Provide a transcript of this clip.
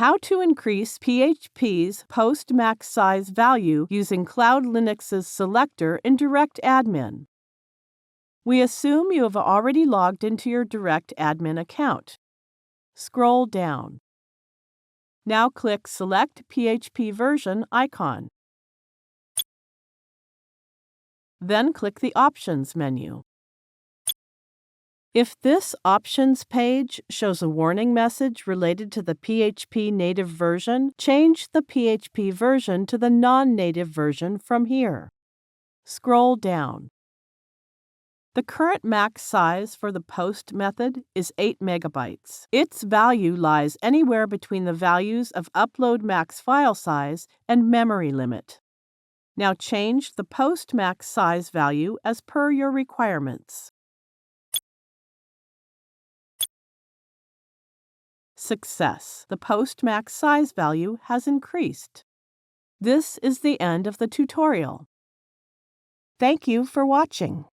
How to increase PHP's post max size value using CloudLinux's Selector in DirectAdmin. We assume you have already logged into your DirectAdmin account. Scroll down. Now click Select PHP Version icon. Then click the Options menu. If this Options page shows a warning message related to the PHP native version, change the PHP version to the non-native version from here. Scroll down. The current max size for the post method is 8 megabytes. Its value lies anywhere between the values of upload max file size and memory limit. Now change the post max size value as per your requirements. Success! The post max size value has increased. This is the end of the tutorial. Thank you for watching.